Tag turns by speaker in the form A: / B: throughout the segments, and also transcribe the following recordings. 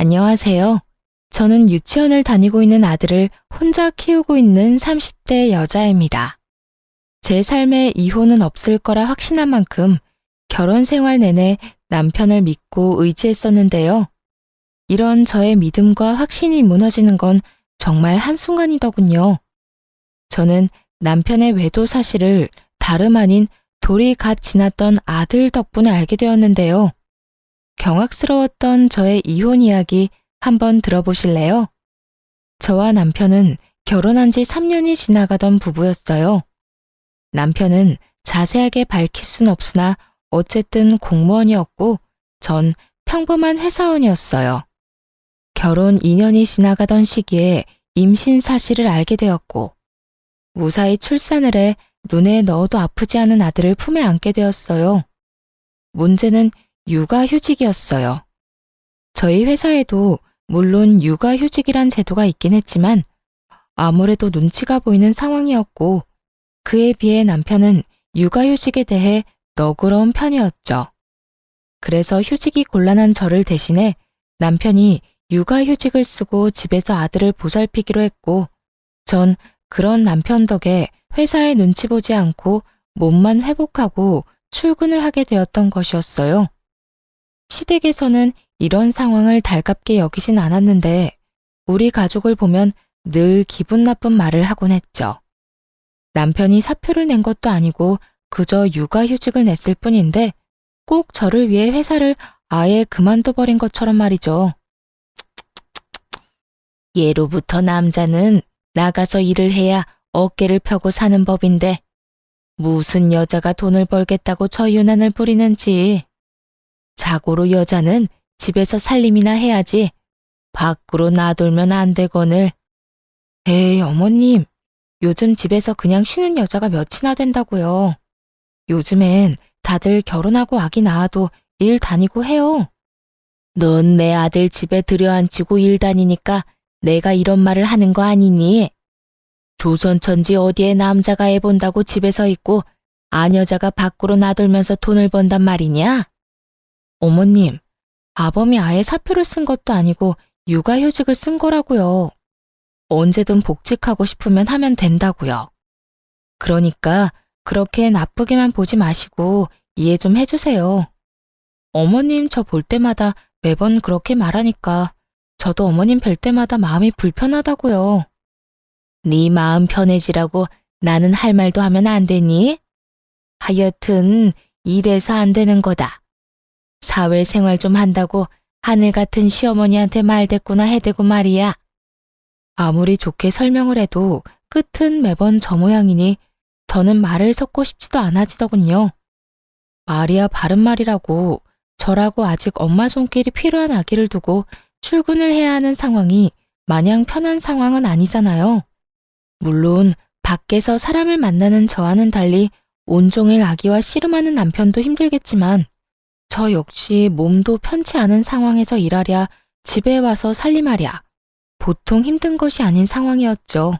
A: 안녕하세요. 저는 유치원을 다니고 있는 아들을 혼자 키우고 있는 30대 여자입니다. 제 삶에 이혼은 없을 거라 확신한 만큼 결혼 생활 내내 남편을 믿고 의지했었는데요. 이런 저의 믿음과 확신이 무너지는 건 정말 한순간이더군요. 저는 남편의 외도 사실을 다름 아닌 돌이 갓 지났던 아들 덕분에 알게 되었는데요. 경악스러웠던 저의 이혼 이야기 한번 들어보실래요? 저와 남편은 결혼한 지 3년이 지나가던 부부였어요. 남편은 자세하게 밝힐 순 없으나 어쨌든 공무원이었고 전 평범한 회사원이었어요. 결혼 2년이 지나가던 시기에 임신 사실을 알게 되었고 무사히 출산을 해 눈에 넣어도 아프지 않은 아들을 품에 안게 되었어요. 문제는 육아휴직이었어요. 저희 회사에도 물론 육아휴직이란 제도가 있긴 했지만 아무래도 눈치가 보이는 상황이었고 그에 비해 남편은 육아휴직에 대해 너그러운 편이었죠. 그래서 휴직이 곤란한 저를 대신해 남편이 육아휴직을 쓰고 집에서 아들을 보살피기로 했고 전 그런 남편 덕에 회사에 눈치 보지 않고 몸만 회복하고 출근을 하게 되었던 것이었어요. 시댁에서는 이런 상황을 달갑게 여기진 않았는데 우리 가족을 보면 늘 기분 나쁜 말을 하곤 했죠. 남편이 사표를 낸 것도 아니고 그저 육아휴직을 냈을 뿐인데 꼭 저를 위해 회사를 아예 그만둬버린 것처럼 말이죠. 예로부터 남자는 나가서 일을 해야 어깨를 펴고 사는 법인데 무슨 여자가 돈을 벌겠다고 저 유난을 부리는지. 자고로 여자는 집에서 살림이나 해야지 밖으로 나돌면 안 되거늘. 에이 어머님, 요즘 집에서 그냥 쉬는 여자가 몇이나 된다고요. 요즘엔 다들 결혼하고 아기 낳아도 일 다니고 해요. 넌 내 아들 집에 들여앉히고 일 다니니까 내가 이런 말을 하는 거 아니니? 조선천지 어디에 남자가 애 본다고 집에서 있고 아녀자가 밖으로 나돌면서 돈을 번단 말이냐? 어머님, 아범이 아예 사표를 쓴 것도 아니고 육아휴직을 쓴 거라고요. 언제든 복직하고 싶으면 하면 된다고요. 그러니까 그렇게 나쁘게만 보지 마시고 이해 좀 해주세요. 어머님 저 볼 때마다 매번 그렇게 말하니까 저도 어머님 뵐 때마다 마음이 불편하다고요. 네 마음 편해지라고 나는 할 말도 하면 안 되니? 하여튼 이래서 안 되는 거다. 사회생활 좀 한다고 하늘 같은 시어머니한테 말대꾸나 해대고 말이야. 아무리 좋게 설명을 해도 끝은 매번 저 모양이니 더는 말을 섞고 싶지도 않아지더군요. 말이야 바른 말이라고 저라고 아직 엄마 손길이 필요한 아기를 두고 출근을 해야 하는 상황이 마냥 편한 상황은 아니잖아요. 물론 밖에서 사람을 만나는 저와는 달리 온종일 아기와 씨름하는 남편도 힘들겠지만 저 역시 몸도 편치 않은 상황에서 일하랴 집에 와서 살림하랴 보통 힘든 것이 아닌 상황이었죠.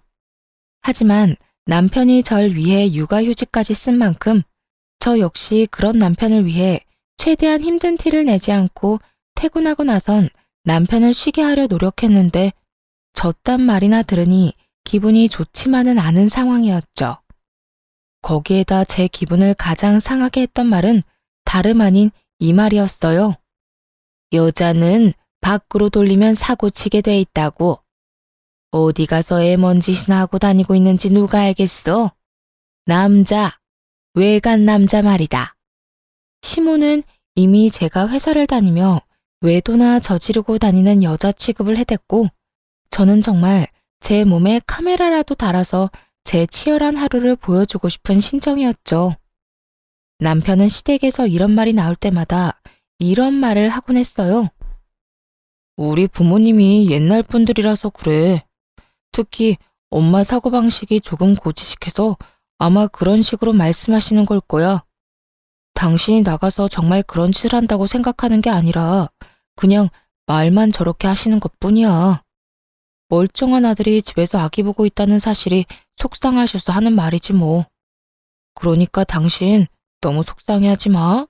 A: 하지만 남편이 절 위해 육아휴직까지 쓴 만큼 저 역시 그런 남편을 위해 최대한 힘든 티를 내지 않고 퇴근하고 나선 남편을 쉬게 하려 노력했는데 저딴 말이나 들으니 기분이 좋지만은 않은 상황이었죠. 거기에다 제 기분을 가장 상하게 했던 말은 다름 아닌 이 말이었어요. 여자는 밖으로 돌리면 사고 치게 돼 있다고. 어디 가서 애 뭔 짓이나 하고 다니고 있는지 누가 알겠어? 남자, 외간 남자 말이다. 시모는 이미 제가 회사를 다니며 외도나 저지르고 다니는 여자 취급을 해댔고 저는 정말 제 몸에 카메라라도 달아서 제 치열한 하루를 보여주고 싶은 심정이었죠. 남편은 시댁에서 이런 말이 나올 때마다 이런 말을 하곤 했어요. 우리 부모님이 옛날 분들이라서 그래. 특히 엄마 사고방식이 조금 고지식해서 아마 그런 식으로 말씀하시는 걸 거야. 당신이 나가서 정말 그런 짓을 한다고 생각하는 게 아니라 그냥 말만 저렇게 하시는 것뿐이야. 멀쩡한 아들이 집에서 아기 보고 있다는 사실이 속상하셔서 하는 말이지 뭐. 그러니까 당신 너무 속상해하지 마.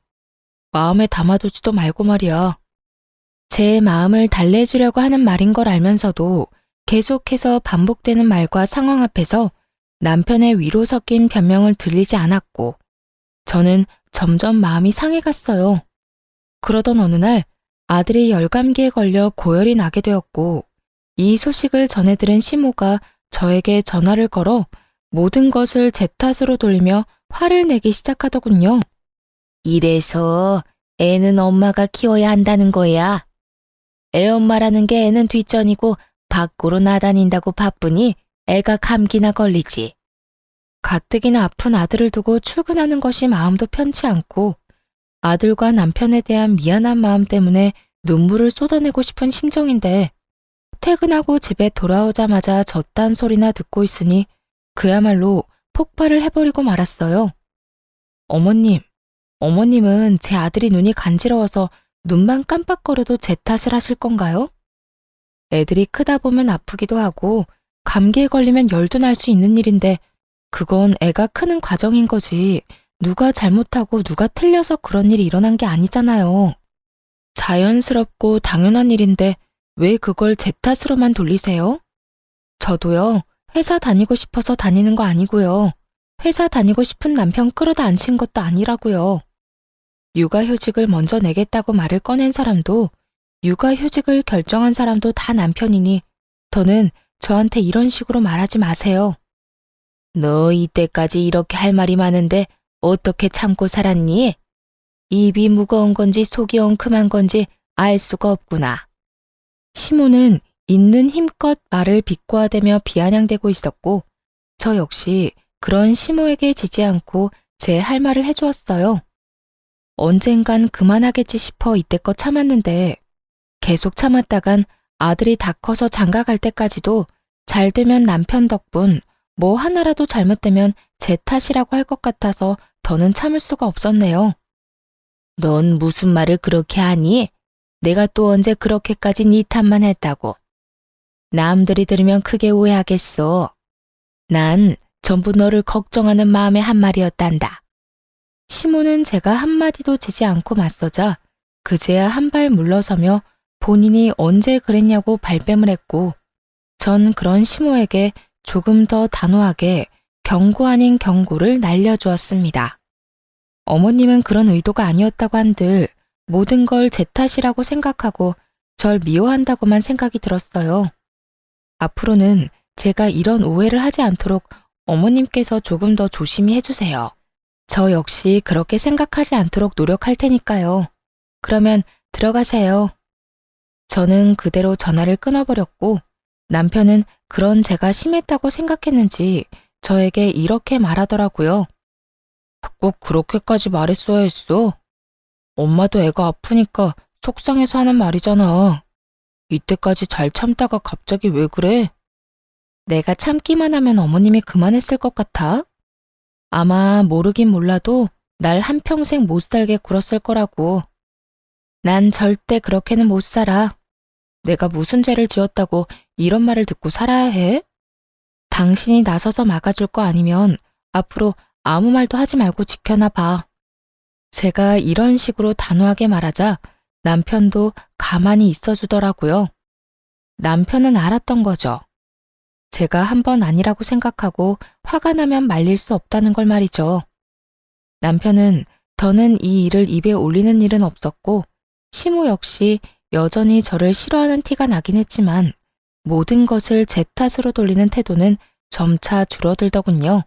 A: 마음에 담아두지도 말고 말이야. 제 마음을 달래주려고 하는 말인 걸 알면서도 계속해서 반복되는 말과 상황 앞에서 남편의 위로 섞인 변명을 들리지 않았고 저는 점점 마음이 상해갔어요. 그러던 어느 날 아들이 열감기에 걸려 고열이 나게 되었고 이 소식을 전해 들은 시모가 저에게 전화를 걸어 모든 것을 제 탓으로 돌리며 화를 내기 시작하더군요. 이래서 애는 엄마가 키워야 한다는 거야. 애 엄마라는 게 애는 뒷전이고 밖으로 나다닌다고 바쁘니 애가 감기나 걸리지. 가뜩이나 아픈 아들을 두고 출근하는 것이 마음도 편치 않고 아들과 남편에 대한 미안한 마음 때문에 눈물을 쏟아내고 싶은 심정인데 퇴근하고 집에 돌아오자마자 저딴 소리나 듣고 있으니 그야말로 폭발을 해버리고 말았어요. 어머님은 제 아들이 눈이 간지러워서 눈만 깜빡거려도 제 탓을 하실 건가요? 애들이 크다 보면 아프기도 하고 감기에 걸리면 열도 날 수 있는 일인데 그건 애가 크는 과정인 거지 누가 잘못하고 누가 틀려서 그런 일이 일어난 게 아니잖아요. 자연스럽고 당연한 일인데 왜 그걸 제 탓으로만 돌리세요? 저도요, 회사 다니고 싶어서 다니는 거 아니고요. 회사 다니고 싶은 남편 끌어다 앉힌 것도 아니라고요. 육아휴직을 먼저 내겠다고 말을 꺼낸 사람도 육아휴직을 결정한 사람도 다 남편이니 더는 저한테 이런 식으로 말하지 마세요. 너 이때까지 이렇게 할 말이 많은데 어떻게 참고 살았니? 입이 무거운 건지 속이 엉큼한 건지 알 수가 없구나. 시모는 있는 힘껏 말을 비꼬아대며 비아냥대고 있었고 저 역시 그런 시모에게 지지 않고 제 할 말을 해주었어요. 언젠간 그만하겠지 싶어 이때껏 참았는데 계속 참았다간 아들이 다 커서 장가 갈 때까지도 잘 되면 남편 덕분 뭐 하나라도 잘못되면 제 탓이라고 할 것 같아서 더는 참을 수가 없었네요. 넌 무슨 말을 그렇게 하니? 내가 또 언제 그렇게까지 네 탓만 했다고. 남들이 들으면 크게 오해하겠어. 난 전부 너를 걱정하는 마음의 한 말이었단다. 시모는 제가 한마디도 지지 않고 맞서자 그제야 한 발 물러서며 본인이 언제 그랬냐고 발뺌을 했고 전 그런 시모에게 조금 더 단호하게 경고 아닌 경고를 날려주었습니다. 어머님은 그런 의도가 아니었다고 한들 모든 걸 제 탓이라고 생각하고 절 미워한다고만 생각이 들었어요. 앞으로는 제가 이런 오해를 하지 않도록 어머님께서 조금 더 조심히 해주세요. 저 역시 그렇게 생각하지 않도록 노력할 테니까요. 그러면 들어가세요. 저는 그대로 전화를 끊어버렸고 남편은 그런 제가 심했다고 생각했는지 저에게 이렇게 말하더라고요. 꼭 그렇게까지 말했어야 했어. 엄마도 애가 아프니까 속상해서 하는 말이잖아. 이때까지 잘 참다가 갑자기 왜 그래? 내가 참기만 하면 어머님이 그만했을 것 같아? 아마 모르긴 몰라도 날 한평생 못 살게 굴었을 거라고. 난 절대 그렇게는 못 살아. 내가 무슨 죄를 지었다고 이런 말을 듣고 살아야 해? 당신이 나서서 막아줄 거 아니면 앞으로 아무 말도 하지 말고 지켜나 봐. 제가 이런 식으로 단호하게 말하자 남편도 가만히 있어주더라고요. 남편은 알았던 거죠. 제가 한 번 아니라고 생각하고 화가 나면 말릴 수 없다는 걸 말이죠. 남편은 더는 이 일을 입에 올리는 일은 없었고 시모 역시 여전히 저를 싫어하는 티가 나긴 했지만 모든 것을 제 탓으로 돌리는 태도는 점차 줄어들더군요.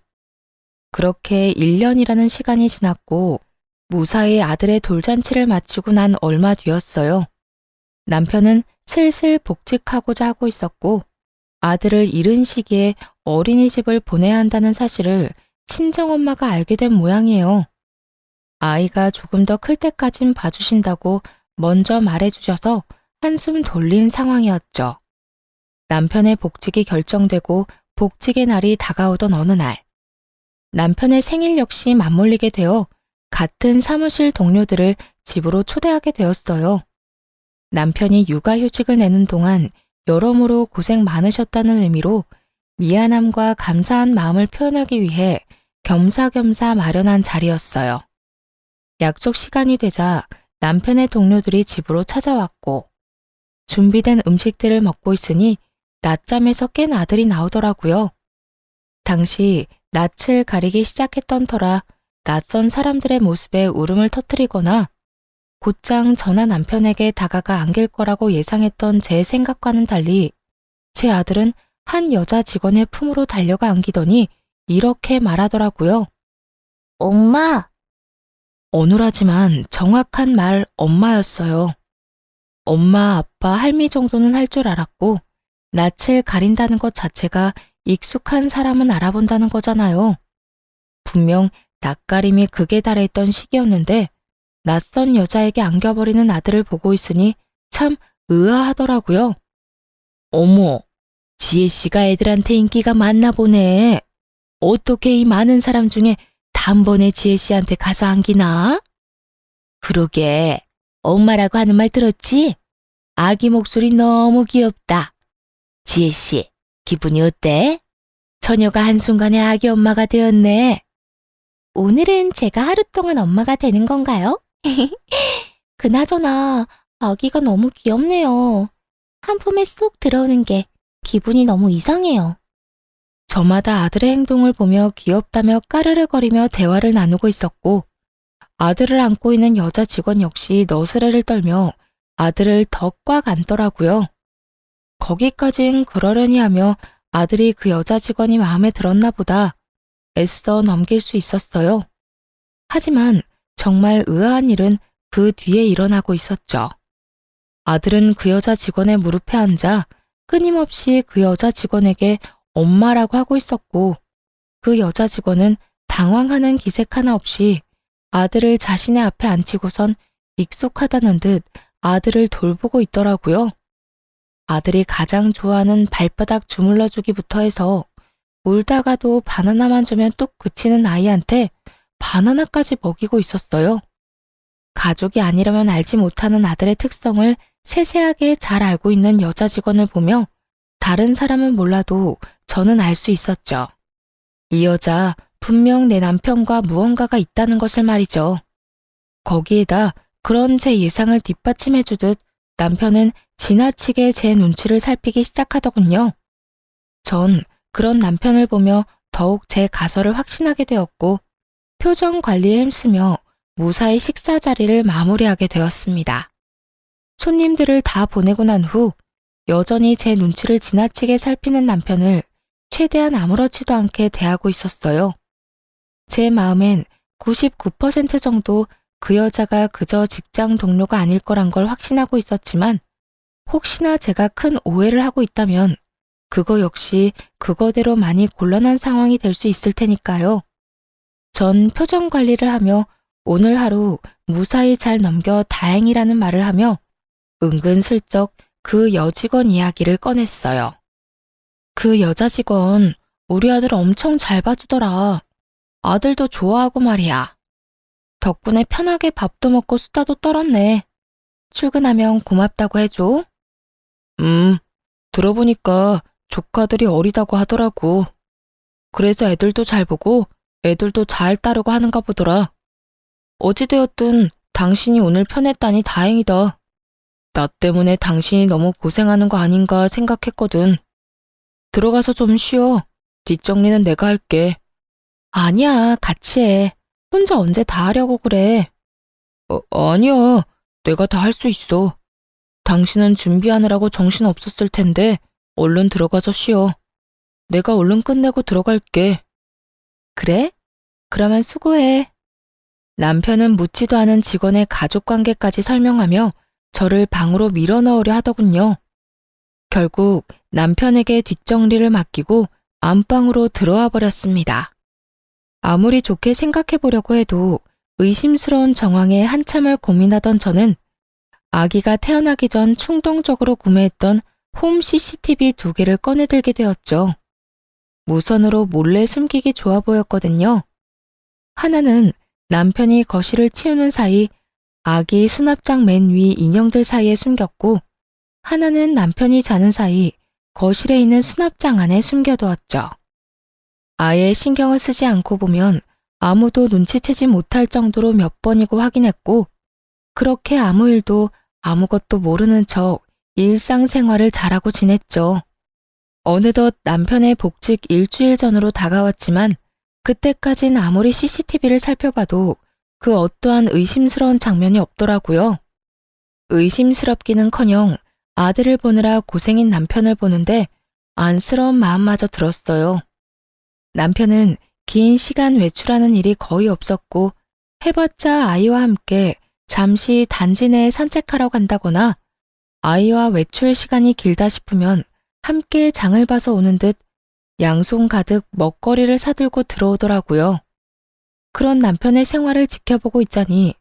A: 그렇게 1년이라는 시간이 지났고 무사히 아들의 돌잔치를 마치고 난 얼마 뒤였어요. 남편은 슬슬 복직하고자 하고 있었고 아들을 잃은 시기에 어린이집을 보내야 한다는 사실을 친정엄마가 알게 된 모양이에요. 아이가 조금 더 클 때까진 봐주신다고 먼저 말해주셔서 한숨 돌린 상황이었죠. 남편의 복직이 결정되고 복직의 날이 다가오던 어느 날, 남편의 생일 역시 맞물리게 되어 같은 사무실 동료들을 집으로 초대하게 되었어요. 남편이 육아휴직을 내는 동안 여러모로 고생 많으셨다는 의미로 미안함과 감사한 마음을 표현하기 위해 겸사겸사 마련한 자리였어요. 약속 시간이 되자 남편의 동료들이 집으로 찾아왔고 준비된 음식들을 먹고 있으니 낮잠에서 깬 아들이 나오더라고요. 당시 낯을 가리기 시작했던 터라 낯선 사람들의 모습에 울음을 터뜨리거나 곧장 전화 남편에게 다가가 안길 거라고 예상했던 제 생각과는 달리 제 아들은 한 여자 직원의 품으로 달려가 안기더니 이렇게 말하더라고요. 엄마! 어눌하지만 정확한 말 엄마였어요. 엄마, 아빠, 할미 정도는 할 줄 알았고 낯을 가린다는 것 자체가 익숙한 사람은 알아본다는 거잖아요. 분명 낯가림이 극에 달했던 시기였는데 낯선 여자에게 안겨버리는 아들을 보고 있으니 참 의아하더라고요. 어머, 지혜 씨가 애들한테 인기가 많나 보네. 어떻게 이 많은 사람 중에 단번에 지혜 씨한테 가서 안기나? 그러게, 엄마라고 하는 말 들었지? 아기 목소리 너무 귀엽다. 지혜 씨, 기분이 어때? 처녀가 한순간에 아기 엄마가 되었네. 오늘은 제가 하루 동안 엄마가 되는 건가요? 그나저나 아기가 너무 귀엽네요. 한 품에 쏙 들어오는 게 기분이 너무 이상해요. 저마다 아들의 행동을 보며 귀엽다며 까르르거리며 대화를 나누고 있었고 아들을 안고 있는 여자 직원 역시 너스레를 떨며 아들을 더 꽉 안더라고요. 거기까진 그러려니 하며 아들이 그 여자 직원이 마음에 들었나 보다 애써 넘길 수 있었어요. 하지만 정말 의아한 일은 그 뒤에 일어나고 있었죠. 아들은 그 여자 직원의 무릎에 앉아 끊임없이 그 여자 직원에게 엄마라고 하고 있었고 그 여자 직원은 당황하는 기색 하나 없이 아들을 자신의 앞에 앉히고선 익숙하다는 듯 아들을 돌보고 있더라고요. 아들이 가장 좋아하는 발바닥 주물러주기부터 해서 울다가도 바나나만 주면 뚝 그치는 아이한테 바나나까지 먹이고 있었어요. 가족이 아니라면 알지 못하는 아들의 특성을 세세하게 잘 알고 있는 여자 직원을 보며 다른 사람은 몰라도 저는 알 수 있었죠. 이 여자 분명 내 남편과 무언가가 있다는 것을 말이죠. 거기에다 그런 제 예상을 뒷받침해주듯 남편은 지나치게 제 눈치를 살피기 시작하더군요. 전 그런 남편을 보며 더욱 제 가설을 확신하게 되었고 표정 관리에 힘쓰며 무사히 식사 자리를 마무리하게 되었습니다. 손님들을 다 보내고 난 후 여전히 제 눈치를 지나치게 살피는 남편을 최대한 아무렇지도 않게 대하고 있었어요. 제 마음엔 99% 정도 그 여자가 그저 직장 동료가 아닐 거란 걸 확신하고 있었지만 혹시나 제가 큰 오해를 하고 있다면 그거 역시 그거대로 많이 곤란한 상황이 될 수 있을 테니까요. 전 표정 관리를 하며 오늘 하루 무사히 잘 넘겨 다행이라는 말을 하며 은근슬쩍 그 여직원 이야기를 꺼냈어요. 그 여자 직원 우리 아들 엄청 잘 봐주더라. 아들도 좋아하고 말이야. 덕분에 편하게 밥도 먹고 수다도 떨었네. 출근하면 고맙다고 해줘. 들어보니까 조카들이 어리다고 하더라고. 그래서 애들도 잘 보고 애들도 잘 따르고 하는가 보더라. 어찌되었든 당신이 오늘 편했다니 다행이다. 나 때문에 당신이 너무 고생하는 거 아닌가 생각했거든. 들어가서 좀 쉬어. 뒷정리는 내가 할게. 아니야, 같이 해. 혼자 언제 다 하려고 그래. 아니야. 내가 다 할 수 있어. 당신은 준비하느라고 정신 없었을 텐데 얼른 들어가서 쉬어. 내가 얼른 끝내고 들어갈게. 그래? 그러면 수고해. 남편은 묻지도 않은 직원의 가족관계까지 설명하며 저를 방으로 밀어넣으려 하더군요. 결국 남편에게 뒷정리를 맡기고 안방으로 들어와 버렸습니다. 아무리 좋게 생각해 보려고 해도 의심스러운 정황에 한참을 고민하던 저는 아기가 태어나기 전 충동적으로 구매했던 홈 CCTV 2개를 꺼내들게 되었죠. 무선으로 몰래 숨기기 좋아 보였거든요. 하나는 남편이 거실을 치우는 사이 아기 수납장 맨 위 인형들 사이에 숨겼고 하나는 남편이 자는 사이 거실에 있는 수납장 안에 숨겨두었죠. 아예 신경을 쓰지 않고 보면 아무도 눈치채지 못할 정도로 몇 번이고 확인했고 그렇게 아무 일도 아무것도 모르는 척 일상생활을 잘하고 지냈죠. 어느덧 남편의 복직 일주일 전으로 다가왔지만 그때까진 아무리 CCTV를 살펴봐도 그 어떠한 의심스러운 장면이 없더라고요. 의심스럽기는커녕 아들을 보느라 고생인 남편을 보는데 안쓰러운 마음마저 들었어요. 남편은 긴 시간 외출하는 일이 거의 없었고 해봤자 아이와 함께 잠시 단지 내에 산책하러 간다거나 아이와 외출 시간이 길다 싶으면 함께 장을 봐서 오는 듯 양손 가득 먹거리를 사들고 들어오더라고요. 그런 남편의 생활을 지켜보고 있자니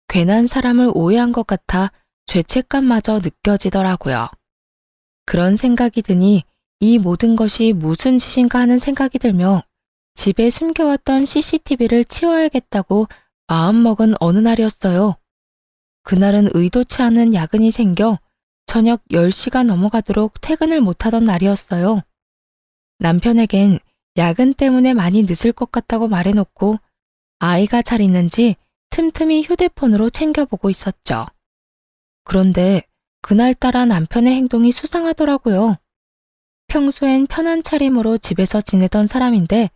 A: 괜한 사람을 오해한 것 같아 죄책감마저 느껴지더라고요. 그런 생각이 드니 이 모든 것이 무슨 짓인가 하는 생각이 들며 집에 숨겨왔던 CCTV를 치워야겠다고 마음먹은 어느 날이었어요. 그날은 의도치 않은 야근이 생겨 저녁 10시가 넘어가도록 퇴근을 못하던 날이었어요. 남편에겐 야근 때문에 많이 늦을 것 같다고 말해놓고 아이가 잘 있는지 틈틈이 휴대폰으로 챙겨보고 있었죠. 그런데 그날따라 남편의 행동이 수상하더라고요. 평소엔 편한 차림으로 집에서 지내던 사람인데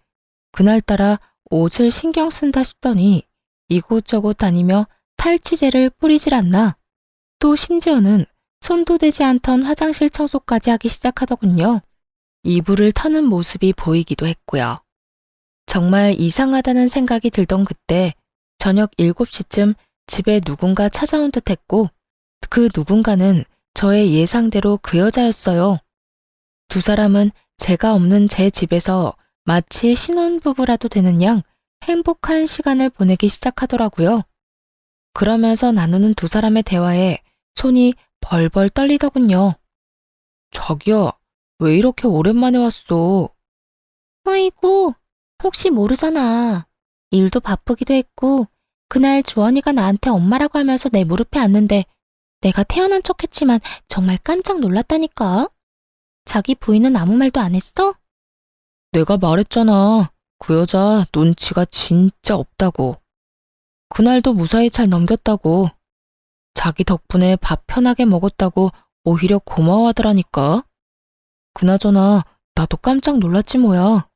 A: 그날따라 옷을 신경 쓴다 싶더니 이곳저곳 다니며 탈취제를 뿌리질 않나. 또 심지어는 손도 대지 않던 화장실 청소까지 하기 시작하더군요. 이불을 터는 모습이 보이기도 했고요. 정말 이상하다는 생각이 들던 그때 저녁 7시쯤 집에 누군가 찾아온 듯 했고 그 누군가는 저의 예상대로 그 여자였어요. 두 사람은 제가 없는 제 집에서 마치 신혼부부라도 되는 양 행복한 시간을 보내기 시작하더라고요. 그러면서 나누는 두 사람의 대화에 손이 벌벌 떨리더군요. 자기야, 왜 이렇게 오랜만에 왔어? 아이고, 혹시 모르잖아. 일도 바쁘기도 했고 그날 주원이가 나한테 엄마라고 하면서 내 무릎에 앉는데 내가 태어난 척했지만 정말 깜짝 놀랐다니까. 자기 부인은 아무 말도 안 했어? 내가 말했잖아. 그 여자 눈치가 진짜 없다고. 그날도 무사히 잘 넘겼다고. 자기 덕분에 밥 편하게 먹었다고 오히려 고마워하더라니까. 그나저나 나도 깜짝 놀랐지 뭐야.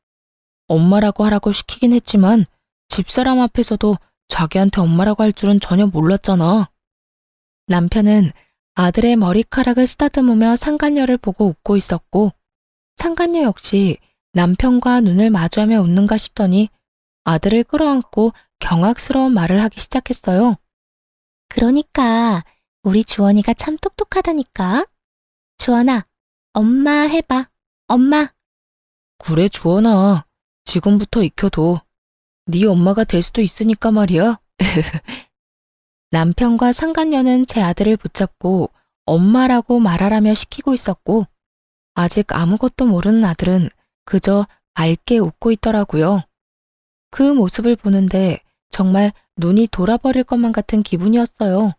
A: 엄마라고 하라고 시키긴 했지만 집사람 앞에서도 자기한테 엄마라고 할 줄은 전혀 몰랐잖아. 남편은 아들의 머리카락을 쓰다듬으며 상간녀를 보고 웃고 있었고 상간녀 역시 남편과 눈을 마주하며 웃는가 싶더니 아들을 끌어안고 경악스러운 말을 하기 시작했어요. 그러니까 우리 주원이가 참 똑똑하다니까. 주원아, 엄마 해봐. 엄마. 그래 주원아. 지금부터 익혀둬. 네 엄마가 될 수도 있으니까 말이야. 남편과 상간녀는 제 아들을 붙잡고 엄마라고 말하라며 시키고 있었고 아직 아무것도 모르는 아들은 그저 맑게 웃고 있더라고요. 그 모습을 보는데 정말 눈이 돌아버릴 것만 같은 기분이었어요.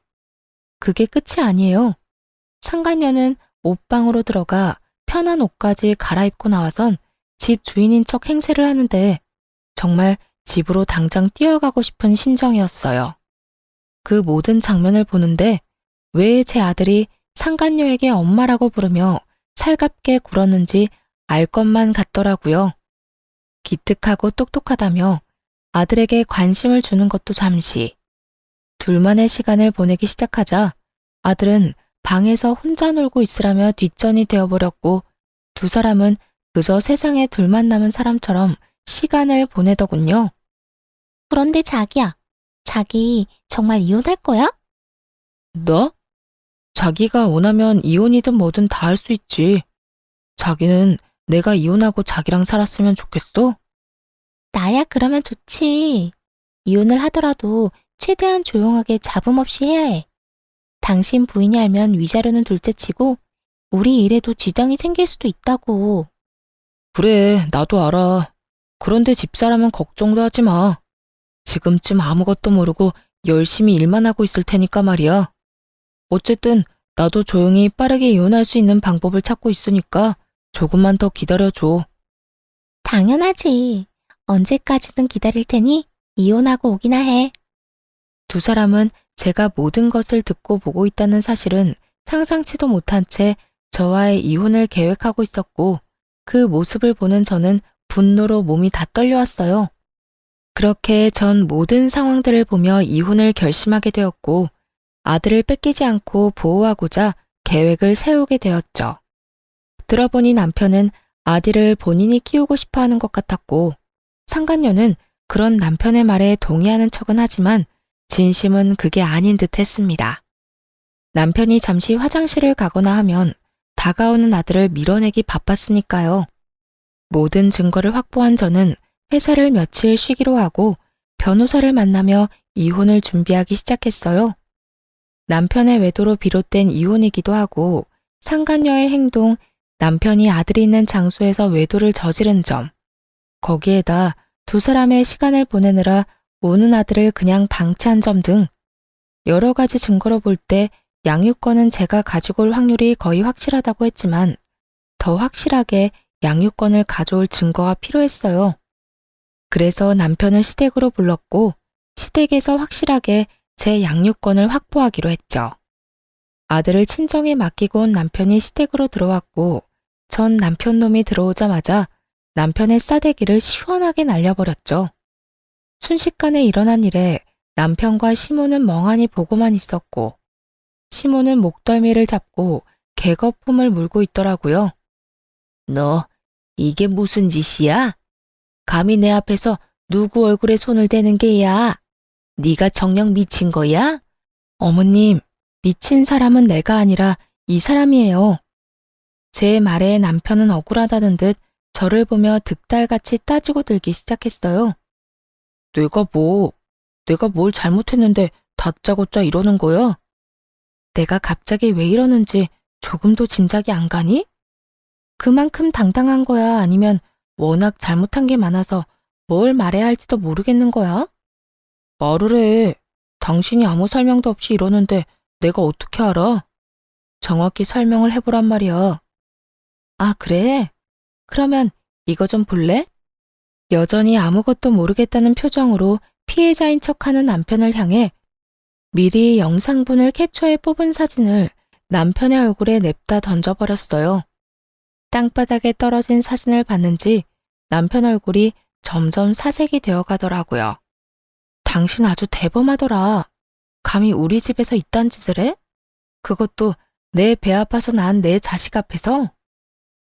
A: 그게 끝이 아니에요. 상간녀는 옷방으로 들어가 편한 옷까지 갈아입고 나와선 집 주인인 척 행세를 하는데 정말 집으로 당장 뛰어가고 싶은 심정이었어요. 그 모든 장면을 보는데 왜 제 아들이 상간녀에게 엄마라고 부르며 살갑게 굴었는지 알 것만 같더라고요. 기특하고 똑똑하다며 아들에게 관심을 주는 것도 잠시. 둘만의 시간을 보내기 시작하자 아들은 방에서 혼자 놀고 있으라며 뒷전이 되어버렸고 두 사람은 그저 세상에 둘만 남은 사람처럼 시간을 보내더군요. 그런데 자기야, 자기 정말 이혼할 거야? 너? 자기가 원하면 이혼이든 뭐든 다 할 수 있지. 자기는 내가 이혼하고 자기랑 살았으면 좋겠어? 나야 그러면 좋지. 이혼을 하더라도 최대한 조용하게 잡음 없이 해야 해. 당신 부인이 알면 위자료는 둘째치고 우리 일에도 지장이 생길 수도 있다고. 그래, 나도 알아. 그런데 집사람은 걱정도 하지 마. 지금쯤 아무것도 모르고 열심히 일만 하고 있을 테니까 말이야. 어쨌든 나도 조용히 빠르게 이혼할 수 있는 방법을 찾고 있으니까 조금만 더 기다려줘. 당연하지. 언제까지든 기다릴 테니 이혼하고 오기나 해. 두 사람은 제가 모든 것을 듣고 보고 있다는 사실은 상상치도 못한 채 저와의 이혼을 계획하고 있었고 그 모습을 보는 저는 분노로 몸이 다 떨려왔어요. 그렇게 전 모든 상황들을 보며 이혼을 결심하게 되었고 아들을 뺏기지 않고 보호하고자 계획을 세우게 되었죠. 들어보니 남편은 아들을 본인이 키우고 싶어 하는 것 같았고 상간녀는 그런 남편의 말에 동의하는 척은 하지만 진심은 그게 아닌 듯 했습니다. 남편이 잠시 화장실을 가거나 하면 다가오는 아들을 밀어내기 바빴으니까요. 모든 증거를 확보한 저는 회사를 며칠 쉬기로 하고 변호사를 만나며 이혼을 준비하기 시작했어요. 남편의 외도로 비롯된 이혼이기도 하고 상간녀의 행동, 남편이 아들이 있는 장소에서 외도를 저지른 점, 거기에다 두 사람의 시간을 보내느라 우는 아들을 그냥 방치한 점 등 여러 가지 증거로 볼 때 양육권은 제가 가지고 올 확률이 거의 확실하다고 했지만 더 확실하게 양육권을 가져올 증거가 필요했어요. 그래서 남편을 시댁으로 불렀고 시댁에서 확실하게 제 양육권을 확보하기로 했죠. 아들을 친정에 맡기고 온 남편이 시댁으로 들어왔고 전 남편 놈이 들어오자마자 남편의 싸대기를 시원하게 날려버렸죠. 순식간에 일어난 일에 남편과 시모는 멍하니 보고만 있었고 시모는 목덜미를 잡고 개거품을 물고 있더라고요. 너 이게 무슨 짓이야? 감히 내 앞에서 누구 얼굴에 손을 대는 게야? 네가 정녕 미친 거야? 어머님, 미친 사람은 내가 아니라 이 사람이에요. 제 말에 남편은 억울하다는 듯 저를 보며 득달같이 따지고 들기 시작했어요. 내가 뭘 잘못했는데 다짜고짜 이러는 거야? 내가 갑자기 왜 이러는지 조금도 짐작이 안 가니? 그만큼 당당한 거야? 아니면 워낙 잘못한 게 많아서 뭘 말해야 할지도 모르겠는 거야? 말을 해. 당신이 아무 설명도 없이 이러는데 내가 어떻게 알아? 정확히 설명을 해보란 말이야. 아, 그래? 그러면 이거 좀 볼래? 여전히 아무것도 모르겠다는 표정으로 피해자인 척하는 남편을 향해 미리 영상분을 캡처해 뽑은 사진을 남편의 얼굴에 냅다 던져버렸어요. 땅바닥에 떨어진 사진을 봤는지 남편 얼굴이 점점 사색이 되어 가더라고요. 당신 아주 대범하더라. 감히 우리 집에서 이딴 짓을 해? 그것도 내 배 아파서 낳은 내 자식 앞에서?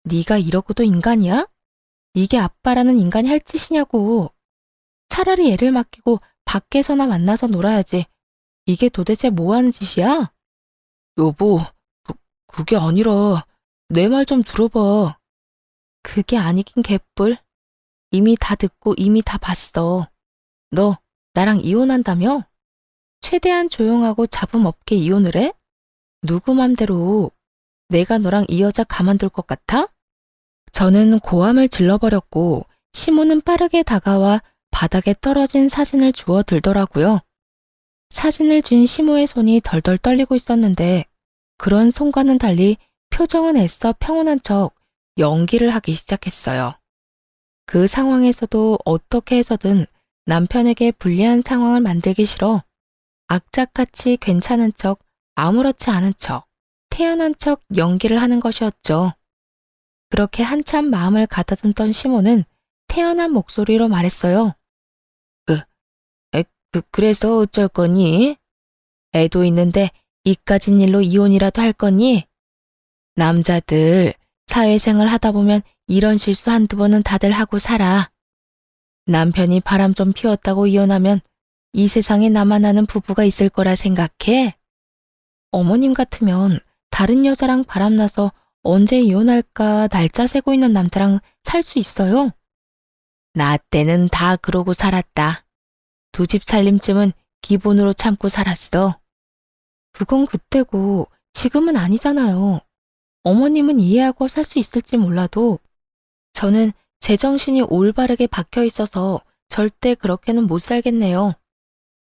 A: 네가 이러고도 인간이야? 이게 아빠라는 인간이 할 짓이냐고. 차라리 애를 맡기고 밖에서나 만나서 놀아야지. 이게 도대체 뭐 하는 짓이야? 여보, 그게 아니라 내 말 좀 들어봐. 그게 아니긴 개뿔. 이미 다 듣고 이미 다 봤어. 너 나랑 이혼한다며? 최대한 조용하고 잡음 없게 이혼을 해? 누구 맘대로. 내가 너랑 이 여자 가만둘 것 같아? 저는 고함을 질러버렸고 시모는 빠르게 다가와 바닥에 떨어진 사진을 주워 들더라고요. 사진을 쥔 시모의 손이 덜덜 떨리고 있었는데 그런 손과는 달리 표정은 애써 평온한 척 연기를 하기 시작했어요. 그 상황에서도 어떻게 해서든 남편에게 불리한 상황을 만들기 싫어 악착같이 괜찮은 척, 아무렇지 않은 척, 태연한 척 연기를 하는 것이었죠. 그렇게 한참 마음을 가다듬던 시모는 태연한 목소리로 말했어요. 그래서 어쩔 거니? 애도 있는데 이까진 일로 이혼이라도 할 거니? 남자들 사회생활 하다 보면 이런 실수 한두 번은 다들 하고 살아. 남편이 바람 좀 피웠다고 이혼하면 이 세상에 나만 아는 부부가 있을 거라 생각해? 어머님 같으면 다른 여자랑 바람나서 언제 이혼할까 날짜 세고 있는 남자랑 살 수 있어요? 나 때는 다 그러고 살았다. 두 집 살림쯤은 기본으로 참고 살았어. 그건 그때고 지금은 아니잖아요. 어머님은 이해하고 살 수 있을지 몰라도 저는 제정신이 올바르게 박혀 있어서 절대 그렇게는 못 살겠네요.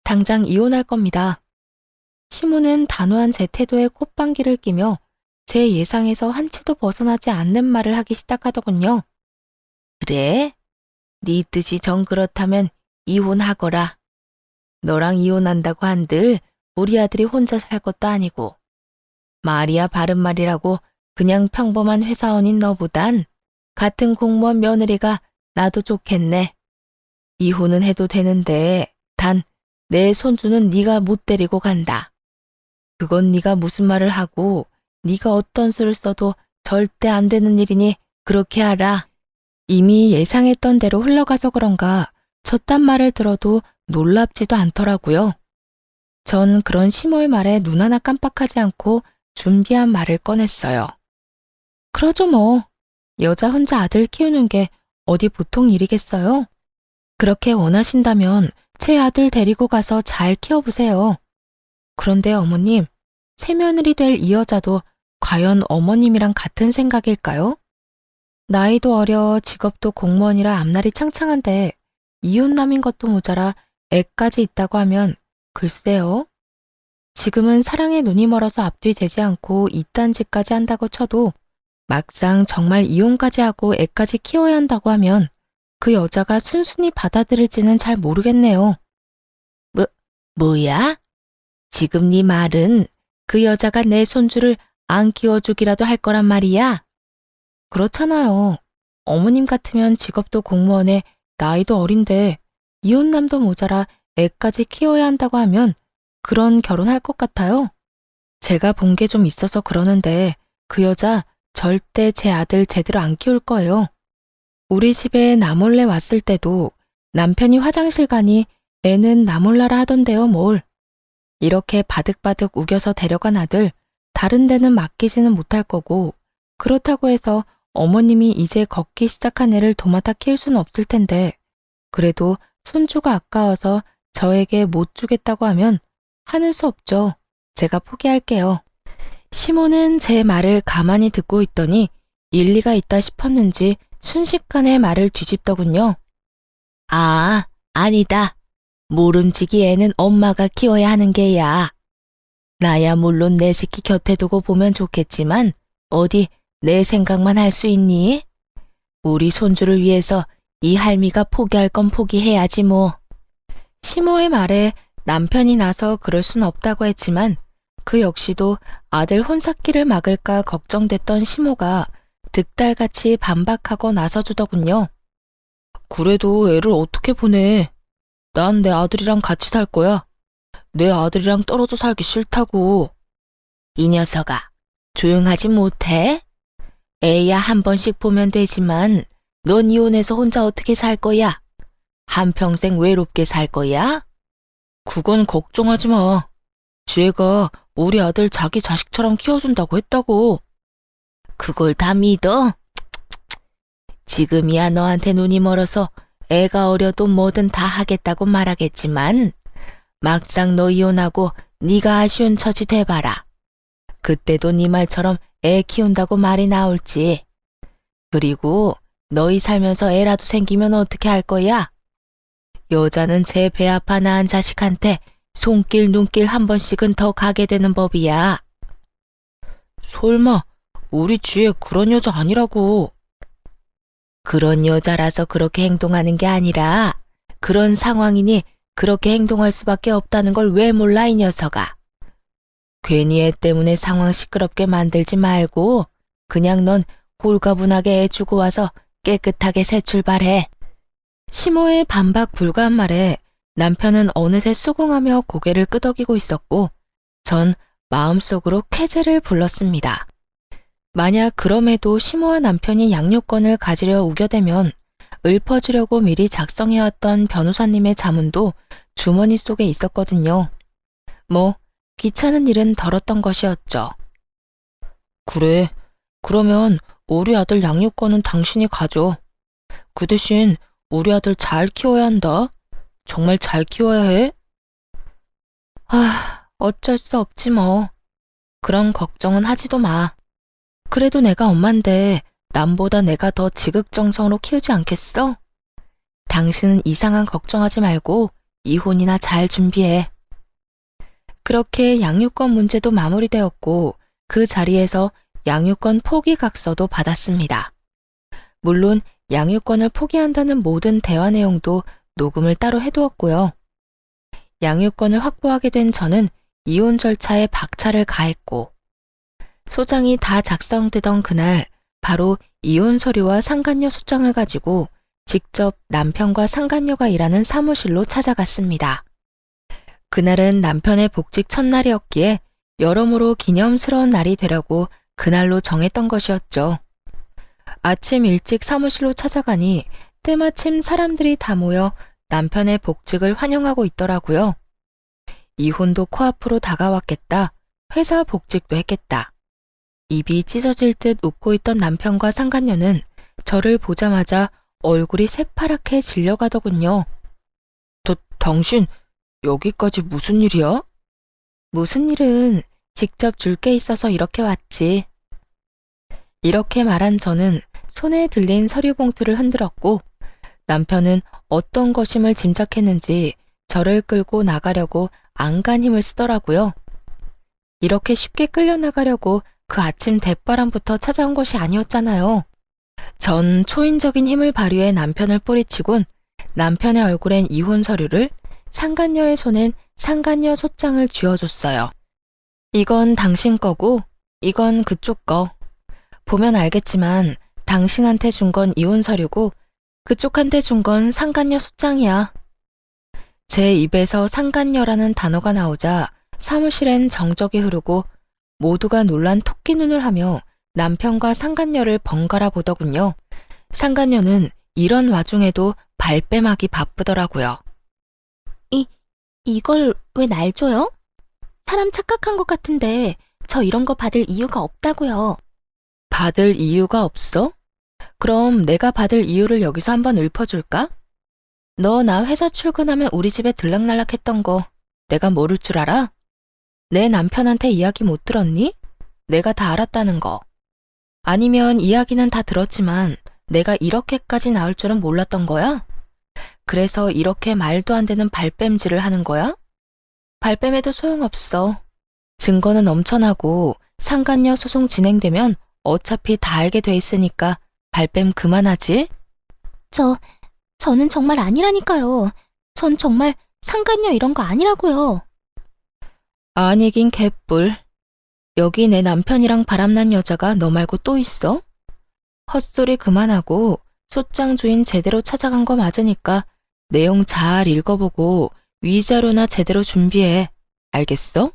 A: 당장 이혼할 겁니다. 시모는 단호한 제 태도에 콧방귀를 끼며 제 예상에서 한치도 벗어나지 않는 말을 하기 시작하더군요. 그래? 네 뜻이 정 그렇다면 이혼하거라. 너랑 이혼한다고 한들 우리 아들이 혼자 살 것도 아니고 말이야 바른 말이라고 그냥 평범한 회사원인 너보단 같은 공무원 며느리가 나도 좋겠네. 이혼은 해도 되는데 단 내 손주는 네가 못 데리고 간다. 그건 네가 무슨 말을 하고 네가 어떤 수를 써도 절대 안 되는 일이니 그렇게 알아. 이미 예상했던 대로 흘러가서 그런가 저딴 말을 들어도 놀랍지도 않더라고요. 전 그런 시모의 말에 눈 하나 깜빡하지 않고 준비한 말을 꺼냈어요. 그러죠 뭐. 여자 혼자 아들 키우는 게 어디 보통 일이겠어요? 그렇게 원하신다면 제 아들 데리고 가서 잘 키워보세요. 그런데 어머님, 새며느리 될 이 여자도 과연 어머님이랑 같은 생각일까요? 나이도 어려 직업도 공무원이라 앞날이 창창한데 이혼남인 것도 모자라 애까지 있다고 하면 글쎄요. 지금은 사랑에 눈이 멀어서 앞뒤 재지 않고 이딴 짓까지 한다고 쳐도 막상 정말 이혼까지 하고 애까지 키워야 한다고 하면 그 여자가 순순히 받아들일지는 잘 모르겠네요. 뭐야? 지금 네 말은 그 여자가 내 손주를 안 키워주기라도 할 거란 말이야? 그렇잖아요. 어머님 같으면 직업도 공무원에 나이도 어린데 이혼남도 모자라 애까지 키워야 한다고 하면 그런 결혼할 것 같아요. 제가 본 게 좀 있어서 그러는데 그 여자 절대 제 아들 제대로 안 키울 거예요. 우리 집에 나 몰래 왔을 때도 남편이 화장실 가니 애는 나 몰라라 하던데요, 뭘. 이렇게 바득바득 우겨서 데려간 아들 다른 데는 맡기지는 못할 거고 그렇다고 해서 어머님이 이제 걷기 시작한 애를 도맡아 키울 수는 없을 텐데 그래도 손주가 아까워서 저에게 못 주겠다고 하면 하는 수 없죠. 제가 포기할게요. 시모는 제 말을 가만히 듣고 있더니 일리가 있다 싶었는지 순식간에 말을 뒤집더군요. 아, 아니다. 모름지기 애는 엄마가 키워야 하는 게야. 나야 물론 내 새끼 곁에 두고 보면 좋겠지만 어디 내 생각만 할 수 있니? 우리 손주를 위해서 이 할미가 포기할 건 포기해야지 뭐. 시모의 말에 남편이 나서 그럴 순 없다고 했지만 그 역시도 아들 혼삭기를 막을까 걱정됐던 시모가 득달같이 반박하고 나서주더군요. 그래도 애를 어떻게 보내? 난 내 아들이랑 같이 살 거야. 내 아들이랑 떨어져 살기 싫다고. 이 녀석아, 조용하지 못해? 애야 한 번씩 보면 되지만 넌 이혼해서 혼자 어떻게 살 거야? 한평생 외롭게 살 거야? 그건 걱정하지 마. 지혜가 우리 아들 자기 자식처럼 키워준다고 했다고. 그걸 다 믿어? 지금이야 너한테 눈이 멀어서 애가 어려도 뭐든 다 하겠다고 말하겠지만 막상 너 이혼하고 네가 아쉬운 처지 돼봐라. 그때도 네 말처럼 애 키운다고 말이 나올지. 그리고 너희 살면서 애라도 생기면 어떻게 할 거야? 여자는 제 배 아파 낳은 자식한테 손길 눈길 한 번씩은 더 가게 되는 법이야. 설마 우리 지혜 그런 여자 아니라고. 그런 여자라서 그렇게 행동하는 게 아니라 그런 상황이니 그렇게 행동할 수밖에 없다는 걸 왜 몰라 이 녀석아. 괜히 애 때문에 상황 시끄럽게 만들지 말고 그냥 넌 홀가분하게 애 주고 와서 깨끗하게 새 출발해. 시모의 반박 불가한 말에 남편은 어느새 수긍하며 고개를 끄덕이고 있었고 전 마음속으로 쾌재를 불렀습니다. 만약 그럼에도 시모와 남편이 양육권을 가지려 우겨대면 읊어주려고 미리 작성해왔던 변호사님의 자문도 주머니 속에 있었거든요. 뭐 귀찮은 일은 덜었던 것이었죠. 그래, 그러면 우리 아들 양육권은 당신이 가져. 그 대신 우리 아들 잘 키워야 한다. 정말 잘 키워야 해. 어쩔 수 없지 뭐. 그런 걱정은 하지도 마. 그래도 내가 엄만데 남보다 내가 더 지극정성으로 키우지 않겠어? 당신은 이상한 걱정하지 말고 이혼이나 잘 준비해. 그렇게 양육권 문제도 마무리되었고 그 자리에서 양육권 포기 각서도 받았습니다. 물론 양육권을 포기한다는 모든 대화 내용도 녹음을 따로 해두었고요. 양육권을 확보하게 된 저는 이혼 절차에 박차를 가했고 소장이 다 작성되던 그날 바로 이혼 서류와 상간녀 소장을 가지고 직접 남편과 상간녀가 일하는 사무실로 찾아갔습니다. 그날은 남편의 복직 첫날이었기에 여러모로 기념스러운 날이 되려고 그날로 정했던 것이었죠. 아침 일찍 사무실로 찾아가니 때마침 사람들이 다 모여 남편의 복직을 환영하고 있더라고요. 이혼도 코앞으로 다가왔겠다. 회사 복직도 했겠다. 입이 찢어질 듯 웃고 있던 남편과 상간녀는 저를 보자마자 얼굴이 새파랗게 질려가더군요. 당신 여기까지 무슨 일이야? 무슨 일은 직접 줄 게 있어서 이렇게 왔지. 이렇게 말한 저는 손에 들린 서류 봉투를 흔들었고 남편은 어떤 것임을 짐작했는지 저를 끌고 나가려고 안간 힘을 쓰더라고요. 이렇게 쉽게 끌려나가려고 그 아침 대바람부터 찾아온 것이 아니었잖아요. 전 초인적인 힘을 발휘해 남편을 뿌리치곤 남편의 얼굴엔 이혼 서류를, 상간녀의 손엔 상간녀 소장을 쥐어줬어요. 이건 당신 거고 이건 그쪽 거. 보면 알겠지만 당신한테 준 건 이혼 서류고 그쪽한테 준 건 상간녀 소장이야. 제 입에서 상간녀라는 단어가 나오자 사무실엔 정적이 흐르고 모두가 놀란 토끼 눈을 하며 남편과 상간녀를 번갈아 보더군요. 상간녀는 이런 와중에도 발뺌하기 바쁘더라고요. 이걸 왜 날 줘요? 사람 착각한 것 같은데 저 이런 거 받을 이유가 없다고요. 받을 이유가 없어? 그럼 내가 받을 이유를 여기서 한번 읊어줄까? 너 나 회사 출근하면 우리 집에 들락날락했던 거 내가 모를 줄 알아? 내 남편한테 이야기 못 들었니? 내가 다 알았다는 거. 아니면 이야기는 다 들었지만 내가 이렇게까지 나올 줄은 몰랐던 거야? 그래서 이렇게 말도 안 되는 발뺌질을 하는 거야? 발뺌해도 소용없어. 증거는 넘쳐나고 상간녀 소송 진행되면 어차피 다 알게 돼 있으니까 발뺌 그만하지? 저는 정말 아니라니까요. 전 정말 상간녀 이런 거 아니라고요. 아니긴 개뿔. 여기 내 남편이랑 바람난 여자가 너 말고 또 있어? 헛소리 그만하고 소장 주인 제대로 찾아간 거 맞으니까 내용 잘 읽어보고 위자료나 제대로 준비해. 알겠어?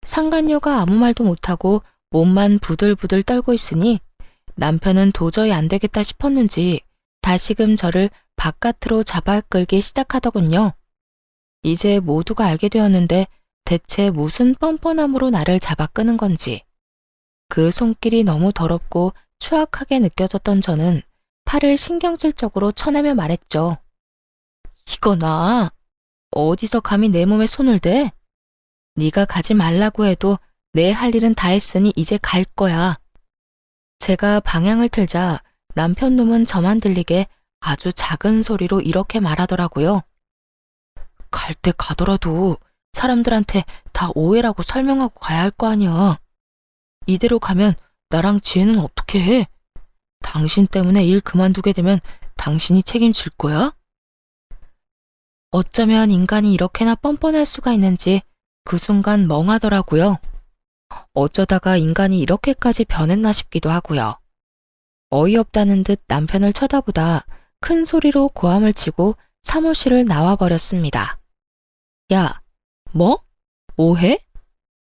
A: 상간녀가 아무 말도 못하고 몸만 부들부들 떨고 있으니 남편은 도저히 안 되겠다 싶었는지 다시금 저를 바깥으로 잡아 끌기 시작하더군요. 이제 모두가 알게 되었는데 대체 무슨 뻔뻔함으로 나를 잡아 끄는 건지. 그 손길이 너무 더럽고 추악하게 느껴졌던 저는 팔을 신경질적으로 쳐내며 말했죠. 이거나 어디서 감히 내 몸에 손을 대? 네가 가지 말라고 해도 내 할 일은 다 했으니 이제 갈 거야. 제가 방향을 틀자 남편 놈은 저만 들리게 아주 작은 소리로 이렇게 말하더라고요. 갈 때 가더라도 사람들한테 다 오해라고 설명하고 가야 할 거 아니야. 이대로 가면 나랑 지혜는 어떻게 해? 당신 때문에 일 그만두게 되면 당신이 책임질 거야? 어쩌면 인간이 이렇게나 뻔뻔할 수가 있는지 그 순간 멍하더라고요. 어쩌다가 인간이 이렇게까지 변했나 싶기도 하고요. 어이없다는 듯 남편을 쳐다보다 큰 소리로 고함을 치고 사무실을 나와버렸습니다. 야, 뭐? 오해?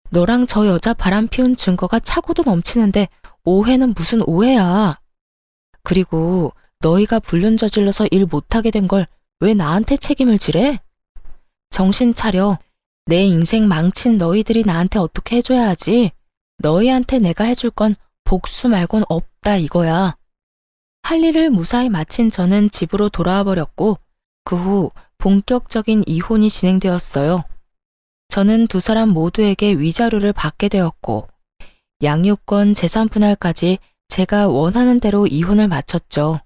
A: 너랑 저 여자 바람 피운 증거가 차고도 넘치는데 오해는 무슨 오해야. 그리고 너희가 불륜 저질러서 일 못하게 된 걸 왜 나한테 책임을 지래? 정신 차려. 내 인생 망친 너희들이 나한테 어떻게 해줘야 하지. 너희한테 내가 해줄 건 복수 말곤 없다 이거야. 할 일을 무사히 마친 저는 집으로 돌아와 버렸고 그 후 본격적인 이혼이 진행되었어요. 저는 두 사람 모두에게 위자료를 받게 되었고 양육권 재산 분할까지 제가 원하는 대로 이혼을 마쳤죠.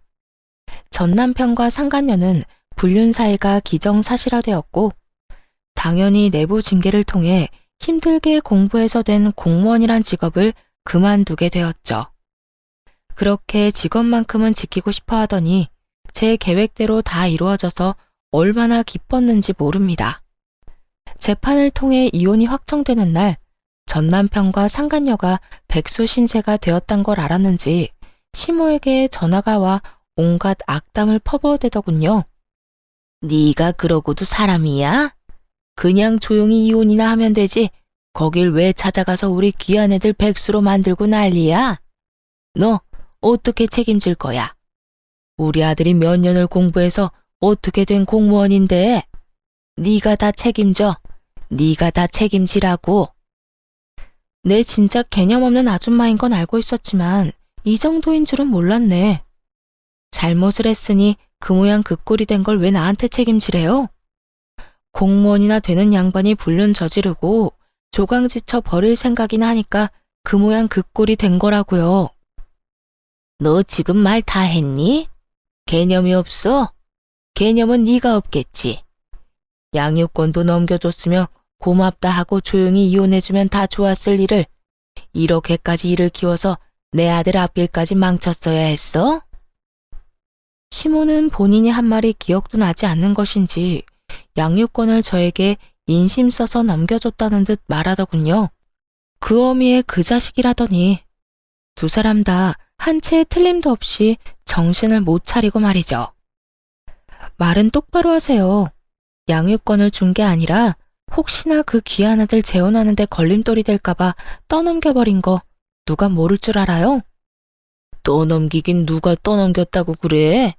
A: 전 남편과 상간녀는 불륜 사이가 기정사실화되었고 당연히 내부 징계를 통해 힘들게 공부해서 된 공무원이란 직업을 그만두게 되었죠. 그렇게 직업만큼은 지키고 싶어 하더니 제 계획대로 다 이루어져서 얼마나 기뻤는지 모릅니다. 재판을 통해 이혼이 확정되는 날 전 남편과 상간녀가 백수 신세가 되었단 걸 알았는지 시모에게 전화가 와 온갖 악담을 퍼부어대더군요. 네가 그러고도 사람이야? 그냥 조용히 이혼이나 하면 되지. 거길 왜 찾아가서 우리 귀한 애들 백수로 만들고 난리야? 너 어떻게 책임질 거야? 우리 아들이 몇 년을 공부해서 어떻게 된 공무원인데? 네가 다 책임져. 네가 다 책임지라고. 내 진짜 개념 없는 아줌마인 건 알고 있었지만 이 정도인 줄은 몰랐네. 잘못을 했으니 그 모양 그 꼴이 된 걸 왜 나한테 책임지래요? 공무원이나 되는 양반이 불륜 저지르고 조강지쳐 버릴 생각이나 하니까 그 모양 그 꼴이 된 거라고요. 너 지금 말 다 했니? 개념이 없어? 개념은 네가 없겠지. 양육권도 넘겨줬으며 고맙다 하고 조용히 이혼해주면 다 좋았을 일을 이렇게까지 일을 키워서 내 아들 앞길까지 망쳤어야 했어? 시모는 본인이 한 말이 기억도 나지 않는 것인지 양육권을 저에게 인심 써서 넘겨줬다는 듯 말하더군요. 그 어미의 그 자식이라더니 두 사람 다 한 채의 틀림도 없이 정신을 못 차리고 말이죠. 말은 똑바로 하세요. 양육권을 준 게 아니라 혹시나 그 귀한 아들 재혼하는데 걸림돌이 될까봐 떠넘겨버린 거 누가 모를 줄 알아요? 떠넘기긴 누가 떠넘겼다고 그래?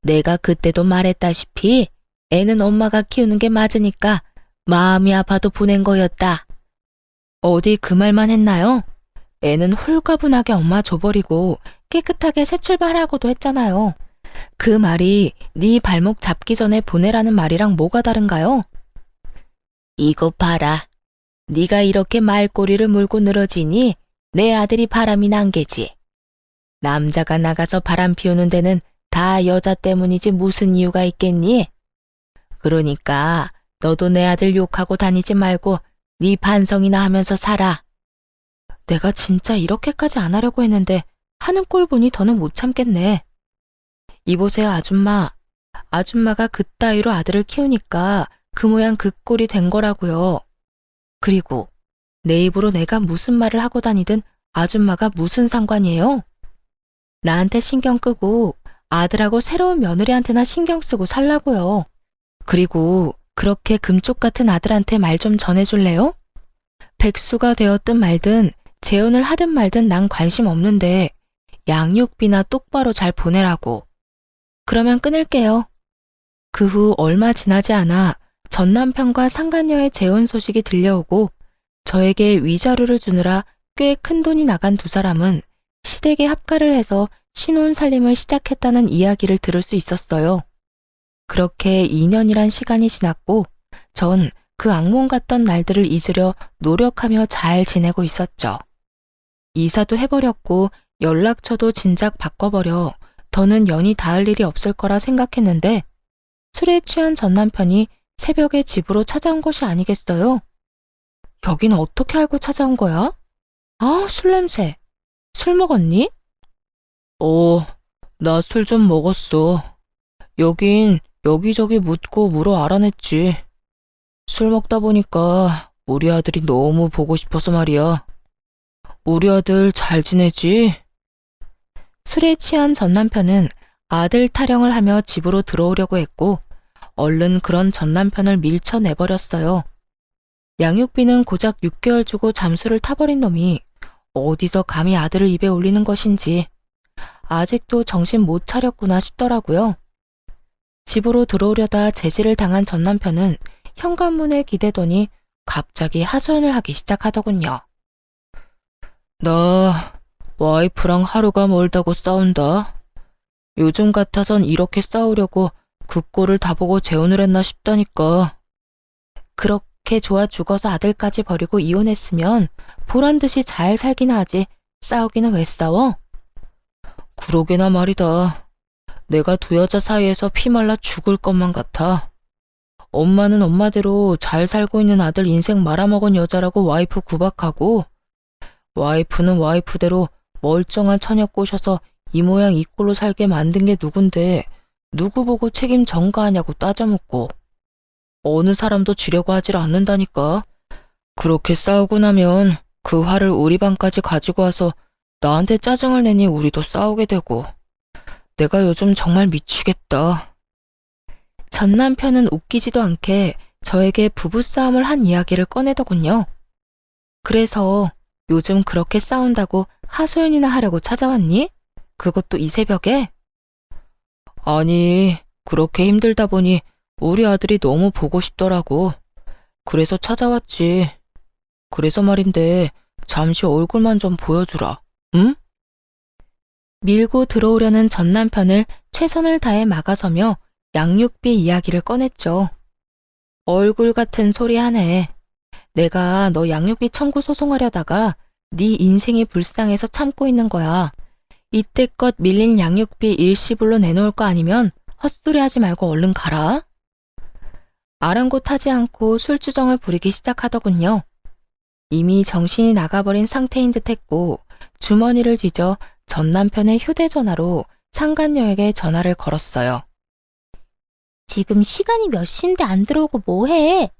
A: 내가 그때도 말했다시피 애는 엄마가 키우는 게 맞으니까 마음이 아파도 보낸 거였다. 어디 그 말만 했나요? 애는 홀가분하게 엄마 줘버리고 깨끗하게 새 출발하고도 했잖아요. 그 말이 네 발목 잡기 전에 보내라는 말이랑 뭐가 다른가요? 이거 봐라. 네가 이렇게 말꼬리를 물고 늘어지니 내 아들이 바람이 난 게지. 남자가 나가서 바람 피우는 데는 다 여자 때문이지 무슨 이유가 있겠니? 그러니까 너도 내 아들 욕하고 다니지 말고 네 반성이나 하면서 살아. 내가 진짜 이렇게까지 안 하려고 했는데 하는 꼴 보니 더는 못 참겠네. 이보세요 아줌마. 아줌마가 그따위로 아들을 키우니까 그 모양 그 꼴이 된 거라고요. 그리고 내 입으로 내가 무슨 말을 하고 다니든 아줌마가 무슨 상관이에요? 나한테 신경 끄고 아들하고 새로운 며느리한테나 신경 쓰고 살라고요. 그리고 그렇게 금쪽 같은 아들한테 말 좀 전해줄래요? 백수가 되었든 말든 재혼을 하든 말든 난 관심 없는데 양육비나 똑바로 잘 보내라고. 그러면 끊을게요. 그 후 얼마 지나지 않아 전 남편과 상간녀의 재혼 소식이 들려오고 저에게 위자료를 주느라 꽤 큰 돈이 나간 두 사람은 시댁에 합가를 해서 신혼 살림을 시작했다는 이야기를 들을 수 있었어요. 그렇게 2년이란 시간이 지났고 전 그 악몽 같던 날들을 잊으려 노력하며 잘 지내고 있었죠. 이사도 해버렸고 연락처도 진작 바꿔버려 더는 연이 닿을 일이 없을 거라 생각했는데 술에 취한 전 남편이 새벽에 집으로 찾아온 것이 아니겠어요? 여긴 어떻게 알고 찾아온 거야? 아, 술 냄새. 술 먹었니? 나 술 좀 먹었어. 여긴 여기저기 묻고 물어 알아냈지. 술 먹다 보니까 우리 아들이 너무 보고 싶어서 말이야. 우리 아들 잘 지내지? 술에 취한 전 남편은 아들 타령을 하며 집으로 들어오려고 했고 얼른 그런 전 남편을 밀쳐내버렸어요. 양육비는 고작 6개월 주고 잠수를 타버린 놈이 어디서 감히 아들을 입에 올리는 것인지 아직도 정신 못 차렸구나 싶더라고요. 집으로 들어오려다 제지를 당한 전 남편은 현관문에 기대더니 갑자기 하소연을 하기 시작하더군요. 나 와이프랑 하루가 멀다고 싸운다. 요즘 같아선 이렇게 싸우려고 그 꼴을 다 보고 재혼을 했나 싶다니까. 그렇게 좋아 죽어서 아들까지 버리고 이혼했으면 보란듯이 잘 살기나 하지 싸우기는 왜 싸워? 그러게나 말이다. 내가 두 여자 사이에서 피말라 죽을 것만 같아. 엄마는 엄마대로 잘 살고 있는 아들 인생 말아먹은 여자라고 와이프 구박하고 와이프는 와이프대로 멀쩡한 처녀 꼬셔서 이 모양 이 꼴로 살게 만든 게 누군데 누구 보고 책임 전가하냐고 따져묻고 어느 사람도 지려고 하질 않는다니까. 그렇게 싸우고 나면 그 화를 우리 반까지 가지고 와서 나한테 짜증을 내니 우리도 싸우게 되고. 내가 요즘 정말 미치겠다. 전 남편은 웃기지도 않게 저에게 부부싸움을 한 이야기를 꺼내더군요. 그래서 요즘 그렇게 싸운다고 하소연이나 하려고 찾아왔니? 그것도 이 새벽에? 아니, 그렇게 힘들다 보니 우리 아들이 너무 보고 싶더라고. 그래서 찾아왔지. 그래서 말인데 잠시 얼굴만 좀 보여주라. 응? 밀고 들어오려는 전 남편을 최선을 다해 막아서며 양육비 이야기를 꺼냈죠. 얼굴 같은 소리 하네. 내가 너 양육비 청구 소송하려다가 네 인생이 불쌍해서 참고 있는 거야. 이때껏 밀린 양육비 일시불로 내놓을 거 아니면 헛소리 하지 말고 얼른 가라. 아랑곳하지 않고 술주정을 부리기 시작하더군요. 이미 정신이 나가버린 상태인 듯했고 주머니를 뒤져 전 남편의 휴대전화로 상간녀에게 전화를 걸었어요. 지금 시간이 몇 시인데 안 들어오고 뭐해?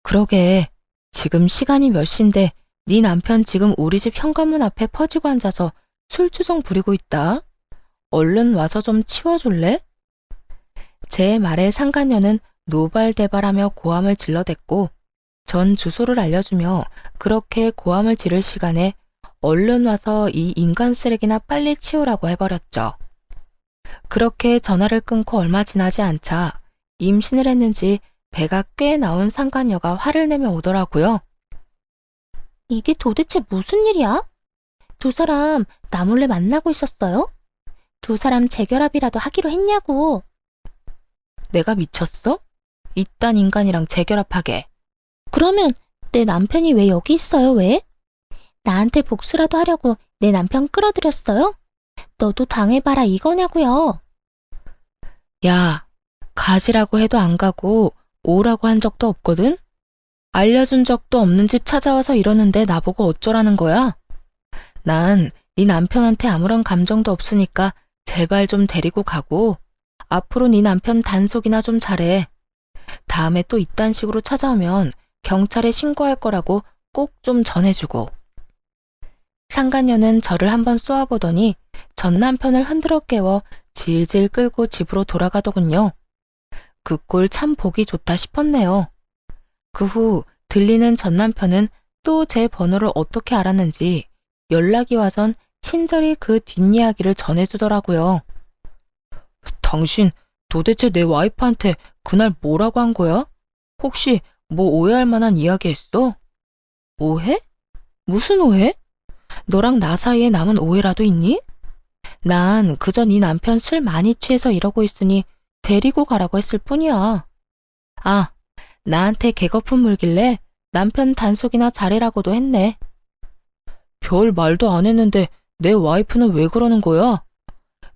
A: 그러게, 지금 시간이 몇 시인데 네 남편 지금 우리 집 현관문 앞에 퍼지고 앉아서 술주정 부리고 있다. 얼른 와서 좀 치워줄래? 제 말에 상간녀는 노발대발하며 고함을 질러댔고 전 주소를 알려주며 그렇게 고함을 지를 시간에 얼른 와서 이 인간 쓰레기나 빨리 치우라고 해버렸죠. 그렇게 전화를 끊고 얼마 지나지 않자 임신을 했는지 배가 꽤 나온 상간녀가 화를 내며 오더라고요. 이게 도대체 무슨 일이야? 두 사람 나 몰래 만나고 있었어요? 두 사람 재결합이라도 하기로 했냐고. 내가 미쳤어? 이딴 인간이랑 재결합하게. 그러면 내 남편이 왜 여기 있어요, 왜? 나한테 복수라도 하려고 내 남편 끌어들였어요? 너도 당해봐라 이거냐고요. 야, 가지라고 해도 안 가고 오라고 한 적도 없거든? 알려준 적도 없는 집 찾아와서 이러는데 나보고 어쩌라는 거야? 난 네 남편한테 아무런 감정도 없으니까 제발 좀 데리고 가고 앞으로 네 남편 단속이나 좀 잘해. 다음에 또 이딴 식으로 찾아오면 경찰에 신고할 거라고 꼭 좀 전해주고. 상간녀는 저를 한번 쏘아보더니 전 남편을 흔들어 깨워 질질 끌고 집으로 돌아가더군요. 그 꼴 참 보기 좋다 싶었네요. 그 후 들리는 전 남편은 또 제 번호를 어떻게 알았는지 연락이 와선 친절히 그 뒷이야기를 전해주더라고요. 당신 도대체 내 와이프한테 그날 뭐라고 한 거야? 혹시 뭐 오해할 만한 이야기 했어? 오해? 무슨 오해? 너랑 나 사이에 남은 오해라도 있니? 난 그저 네 남편 술 많이 취해서 이러고 있으니 데리고 가라고 했을 뿐이야. 아, 나한테 개거품 물길래 남편 단속이나 잘해라고도 했네. 별 말도 안 했는데 내 와이프는 왜 그러는 거야?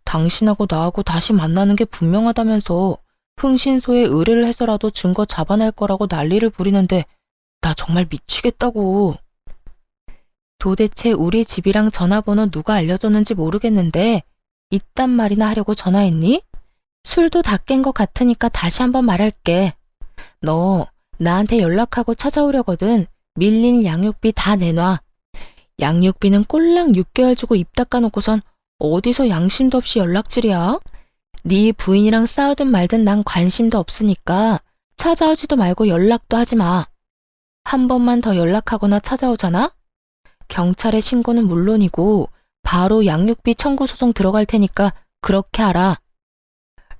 A: 당신하고 나하고 다시 만나는 게 분명하다면서 흥신소에 의뢰를 해서라도 증거 잡아낼 거라고 난리를 부리는데 나 정말 미치겠다고. 도대체 우리 집이랑 전화번호 누가 알려줬는지 모르겠는데 이딴 말이나 하려고 전화했니? 술도 다 깬 것 같으니까 다시 한번 말할게. 너 나한테 연락하고 찾아오려거든 밀린 양육비 다 내놔. 양육비는 꼴랑 6개월 주고 입 닦아놓고선 어디서 양심도 없이 연락질이야? 네 부인이랑 싸우든 말든 난 관심도 없으니까 찾아오지도 말고 연락도 하지 마. 한 번만 더 연락하거나 찾아오잖아? 경찰에 신고는 물론이고 바로 양육비 청구 소송 들어갈 테니까 그렇게 알아.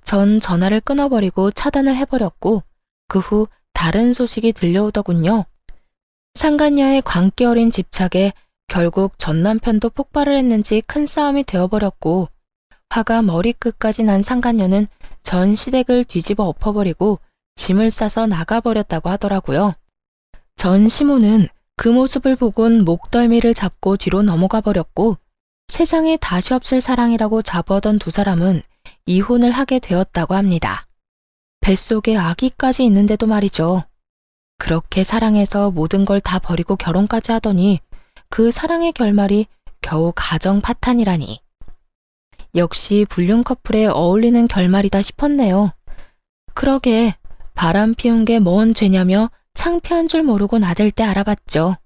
A: 전 전화를 끊어버리고 차단을 해버렸고 그 후 다른 소식이 들려오더군요. 상간녀의 광기 어린 집착에 결국 전 남편도 폭발을 했는지 큰 싸움이 되어버렸고 화가 머리끝까지 난 상간녀는 전 시댁을 뒤집어 엎어버리고 짐을 싸서 나가버렸다고 하더라고요. 전 시모는 그 모습을 보곤 목덜미를 잡고 뒤로 넘어가 버렸고 세상에 다시 없을 사랑이라고 자부하던 두 사람은 이혼을 하게 되었다고 합니다. 뱃속에 아기까지 있는데도 말이죠. 그렇게 사랑해서 모든 걸 다 버리고 결혼까지 하더니 그 사랑의 결말이 겨우 가정 파탄이라니. 역시 불륜 커플에 어울리는 결말이다 싶었네요. 그러게 바람 피운 게 뭔 죄냐며 창피한 줄 모르고 나댈 때 알아봤죠.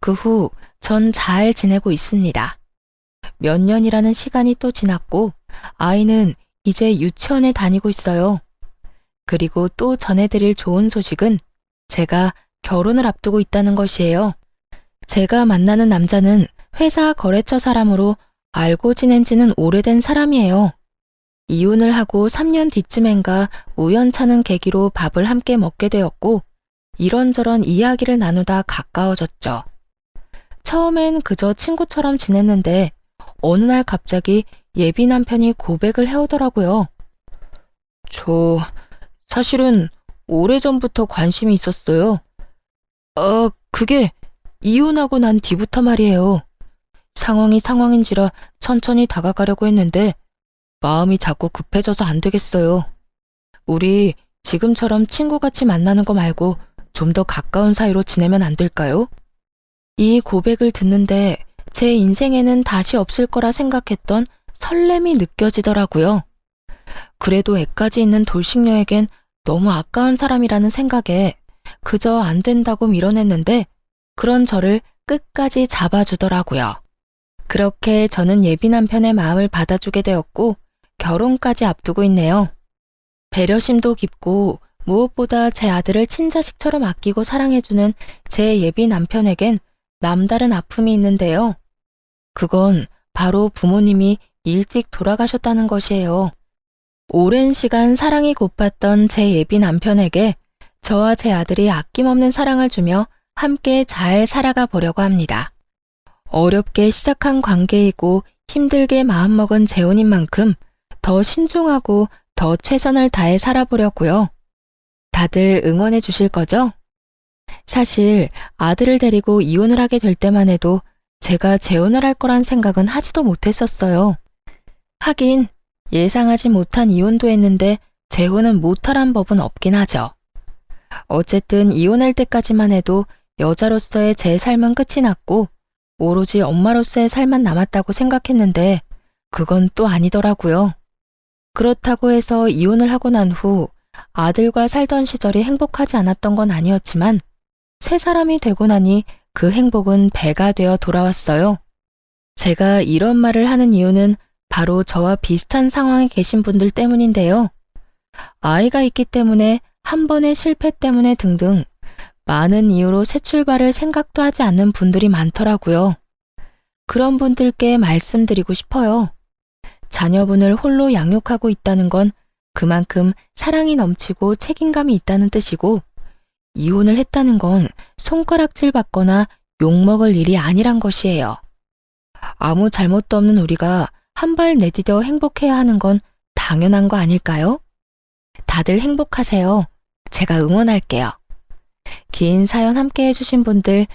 A: 그 후 전 잘 지내고 있습니다. 몇 년이라는 시간이 또 지났고 아이는 이제 유치원에 다니고 있어요. 그리고 또 전해드릴 좋은 소식은 제가 결혼을 앞두고 있다는 것이에요. 제가 만나는 남자는 회사 거래처 사람으로 알고 지낸 지는 오래된 사람이에요. 이혼을 하고 3년 뒤쯤엔가 우연찮은 계기로 밥을 함께 먹게 되었고 이런저런 이야기를 나누다 가까워졌죠. 처음엔 그저 친구처럼 지냈는데 어느 날 갑자기 예비 남편이 고백을 해오더라고요. 저 사실은 오래전부터 관심이 있었어요. 그게 이혼하고 난 뒤부터 말이에요. 상황이 상황인지라 천천히 다가가려고 했는데 마음이 자꾸 급해져서 안 되겠어요. 우리 지금처럼 친구같이 만나는 거 말고 좀 더 가까운 사이로 지내면 안 될까요? 이 고백을 듣는데 제 인생에는 다시 없을 거라 생각했던 설렘이 느껴지더라고요. 그래도 애까지 있는 돌싱녀에겐 너무 아까운 사람이라는 생각에 그저 안 된다고 밀어냈는데 그런 저를 끝까지 잡아주더라고요. 그렇게 저는 예비 남편의 마음을 받아주게 되었고 결혼까지 앞두고 있네요. 배려심도 깊고 무엇보다 제 아들을 친자식처럼 아끼고 사랑해주는 제 예비 남편에겐 남다른 아픔이 있는데요. 그건 바로 부모님이 일찍 돌아가셨다는 것이에요. 오랜 시간 사랑이 고팠던 제 예비 남편에게 저와 제 아들이 아낌없는 사랑을 주며 함께 잘 살아가 보려고 합니다. 어렵게 시작한 관계이고 힘들게 마음먹은 재혼인 만큼 더 신중하고 더 최선을 다해 살아보려고요. 다들 응원해 주실 거죠? 사실 아들을 데리고 이혼을 하게 될 때만 해도 제가 재혼을 할 거란 생각은 하지도 못했었어요. 하긴 예상하지 못한 이혼도 했는데 재혼은 못하란 법은 없긴 하죠. 어쨌든 이혼할 때까지만 해도 여자로서의 제 삶은 끝이 났고 오로지 엄마로서의 삶만 남았다고 생각했는데 그건 또 아니더라고요. 그렇다고 해서 이혼을 하고 난 후 아들과 살던 시절이 행복하지 않았던 건 아니었지만 새 사람이 되고 나니 그 행복은 배가 되어 돌아왔어요. 제가 이런 말을 하는 이유는 바로 저와 비슷한 상황에 계신 분들 때문인데요. 아이가 있기 때문에 한 번의 실패 때문에 등등 많은 이유로 새 출발을 생각도 하지 않는 분들이 많더라고요. 그런 분들께 말씀드리고 싶어요. 자녀분을 홀로 양육하고 있다는 건 그만큼 사랑이 넘치고 책임감이 있다는 뜻이고 이혼을 했다는 건 손가락질 받거나 욕먹을 일이 아니란 것이에요. 아무 잘못도 없는 우리가 한 발 내디뎌 행복해야 하는 건 당연한 거 아닐까요? 다들 행복하세요. 제가 응원할게요. 긴 사연 함께 해주신 분들